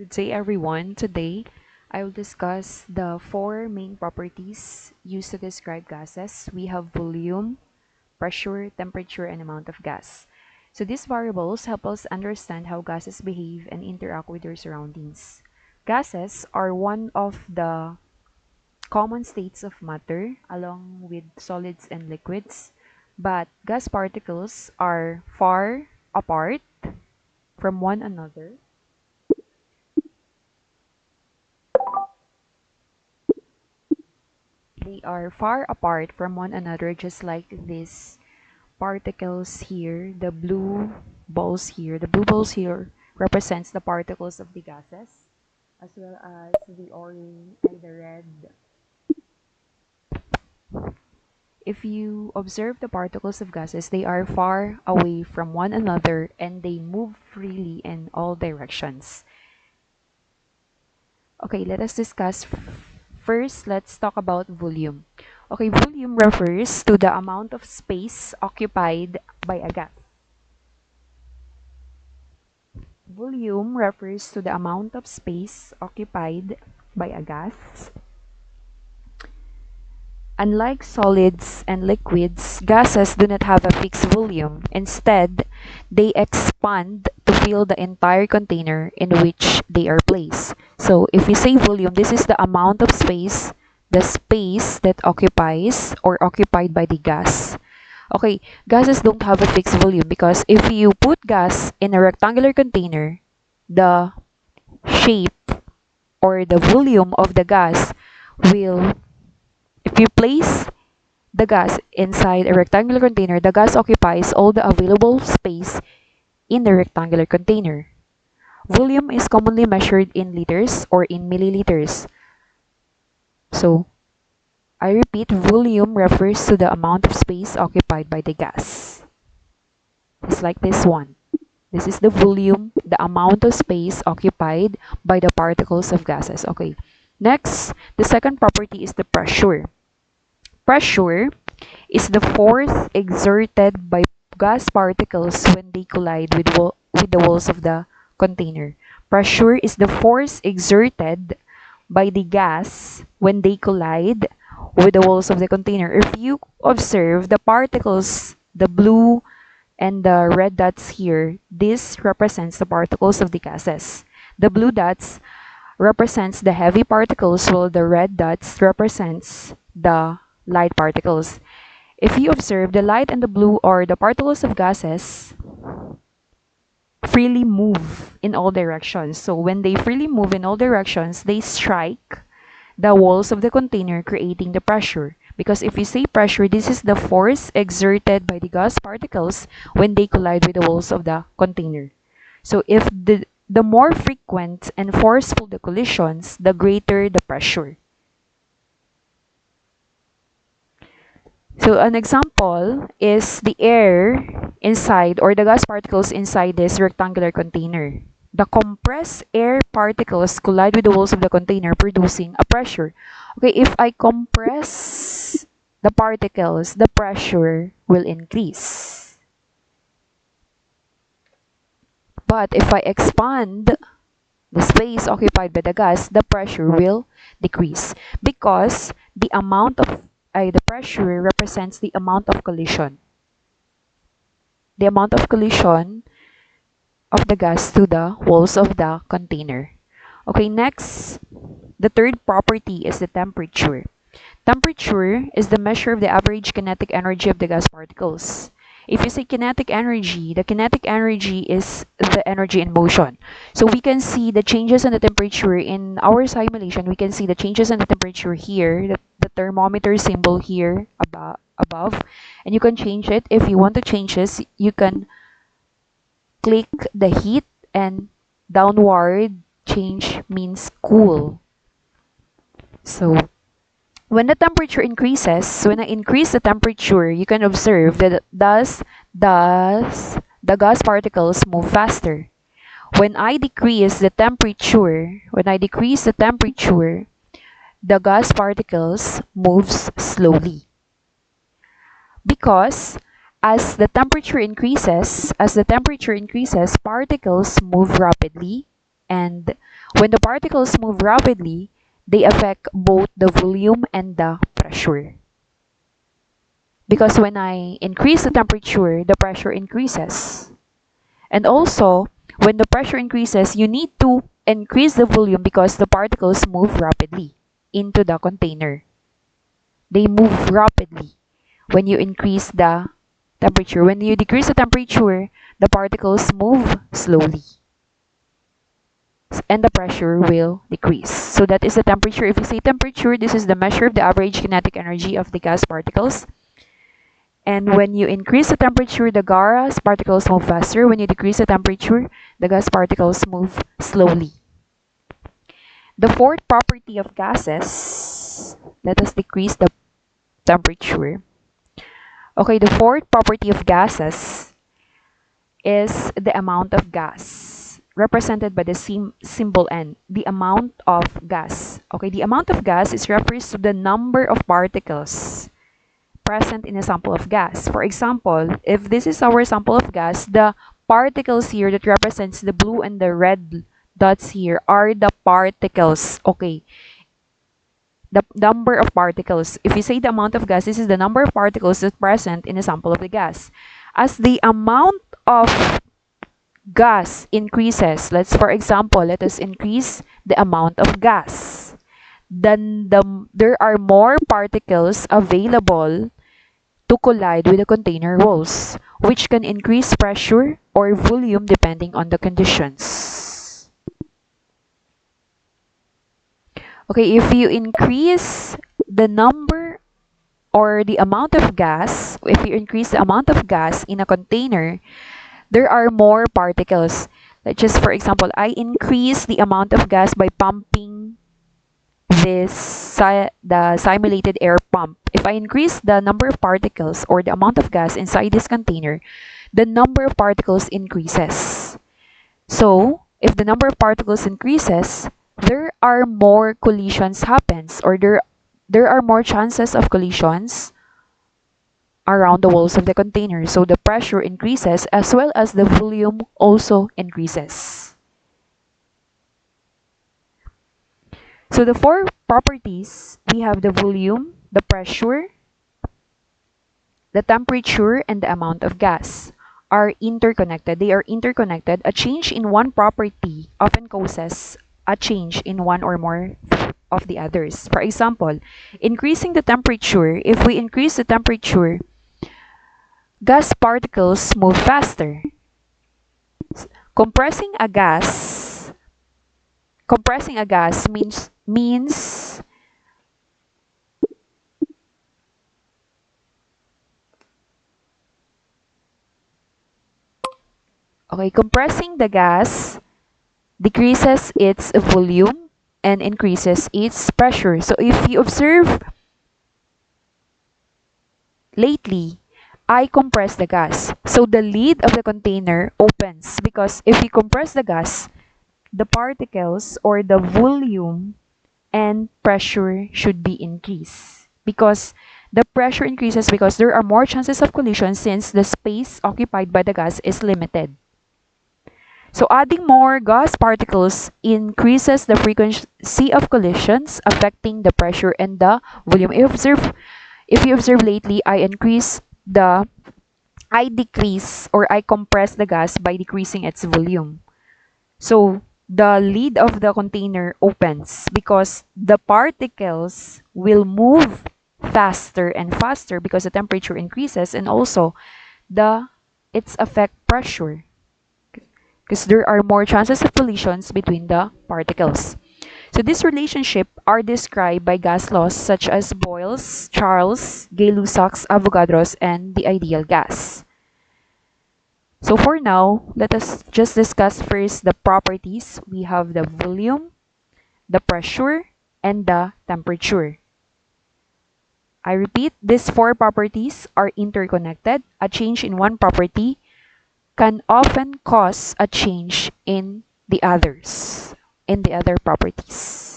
Good day, everyone. Today, I will discuss the four main properties used to describe gases. We have volume, pressure, temperature, and amount of gas. So these variables help us understand how gases behave and interact with their surroundings. Gases are one of the common states of matter along with solids and liquids, but gas particles are far apart from one another. They are far apart from one another, just like these particles here, the blue balls here. The blue balls here represents the particles of the gases, as well as the orange and the red. If you observe the particles of gases, they are far away from one another and they move freely in all directions. Okay, let us discuss first. Let's talk about volume. Okay, volume refers to the amount of space occupied by a gas. Volume refers to the amount of space occupied by a gas. Unlike solids and liquids, gases do not have a fixed volume. Instead, they expand to fill the entire container in which they are placed. So, if we say volume, this is the amount of space, the space that occupies or occupied by the gas. Okay, gases don't have a fixed volume because if you put gas in a rectangular container, the shape or the volume of the gas will, if you place the gas inside a rectangular container, the gas occupies all the available space in the rectangular container. Volume is commonly measured in liters or in milliliters. So, I repeat, volume refers to the amount of space occupied by the gas. It's like this one. This is the volume, the amount of space occupied by the particles of gases. Okay. Next, the second property is the pressure. Pressure is the force exerted by gas particles when they collide with the walls of the container. Pressure is the force exerted by the gas when they collide with the walls of the container. If you observe the particles, the blue and the red dots here, this represents the particles of the gases. The blue dots represents the heavy particles while the red dots represents the light particles. If you observe, the light and the blue are the particles of gases freely move in all directions. So when they freely move in all directions, they strike the walls of the container, creating the pressure. Because if you say pressure, this is the force exerted by the gas particles when they collide with the walls of the container. So if the more frequent and forceful the collisions, the greater the pressure. So an example is the air inside or the gas particles inside this rectangular container. The compressed air particles collide with the walls of the container, producing a pressure. Okay, if I compress the particles, the pressure will increase. But if I expand the space occupied by the gas, the pressure will decrease because the pressure represents the amount of collision. The amount of collision of the gas to the walls of the container. Okay, next, the third property is the temperature. Temperature is the measure of the average kinetic energy of the gas particles. If you say kinetic energy, the kinetic energy is the energy in motion. So we can see the changes in the temperature in our simulation. We can see the changes in the temperature here, the thermometer symbol here above, and you can change it. If you want to change this, you can click the heat and downward change means cool. So when I increase the temperature, you can observe that thus the gas particles move faster. When I decrease the temperature, the gas particles moves slowly. Because as the temperature increases, particles move rapidly And when the particles move rapidly, they affect both the volume and the pressure. Because when I increase the temperature, the pressure increases. And also, when the pressure increases, you need to increase the volume because the particles move rapidly into the container. They move rapidly when you increase the temperature. When you decrease the temperature, the particles move slowly and the pressure will decrease. So that is the temperature. If you say temperature, this is the measure of the average kinetic energy of the gas particles. And when you increase the temperature, the gas particles move faster. When you decrease the temperature, the gas particles move slowly. The fourth property of gases, let us decrease the temperature. Okay, the fourth property of gases is the amount of gas, represented by the symbol N, the amount of gas. Okay, the amount of gas is refers to the number of particles present in a sample of gas. For example, if this is our sample of gas, the particles here that represents the blue and the red dots here are the particles. Okay, the number of particles. If you say the amount of gas, this is the number of particles that present in a sample of the gas. As the amount of gas increases, for example, let us increase the amount of gas. Then there are more particles available to collide with the container walls, which can increase pressure or volume depending on the conditions. Okay, if you increase the number or the amount of gas, if you increase the amount of gas in a container, there are more particles. Like just for example, I increase the amount of gas by pumping the simulated air pump. If I increase the number of particles or the amount of gas inside this container, the number of particles increases. So, if the number of particles increases, there are more collisions happens, or there are more chances of collisions around the walls of the container. So the pressure increases as well as the volume also increases. So the four properties, we have the volume, the pressure, the temperature, and the amount of gas are interconnected. They are interconnected. A change in one property often causes a change in one or more of the others. For example, increasing the temperature, if we increase the temperature, gas particles move faster. Compressing a gas means okay, compressing the gas decreases its volume and increases its pressure. So if you observe lately, I compress the gas. So the lid of the container opens because if you compress the gas, the particles or the volume and pressure should be increased because the pressure increases because there are more chances of collision since the space occupied by the gas is limited. So adding more gas particles increases the frequency of collisions affecting the pressure and the volume. If you observe lately, I decrease or I compress the gas by decreasing its volume. So the lid of the container opens because the particles will move faster and faster because the temperature increases and also its affect pressure because there are more chances of collisions between the particles. So this relationship are described by gas laws such as Boyle's, Charles, Gay-Lussac's, Avogadro's, and the ideal gas. So for now, let us just discuss first the properties. We have the volume, the pressure, and the temperature. I repeat, these four properties are interconnected. A change in one property can often cause a change in the other properties.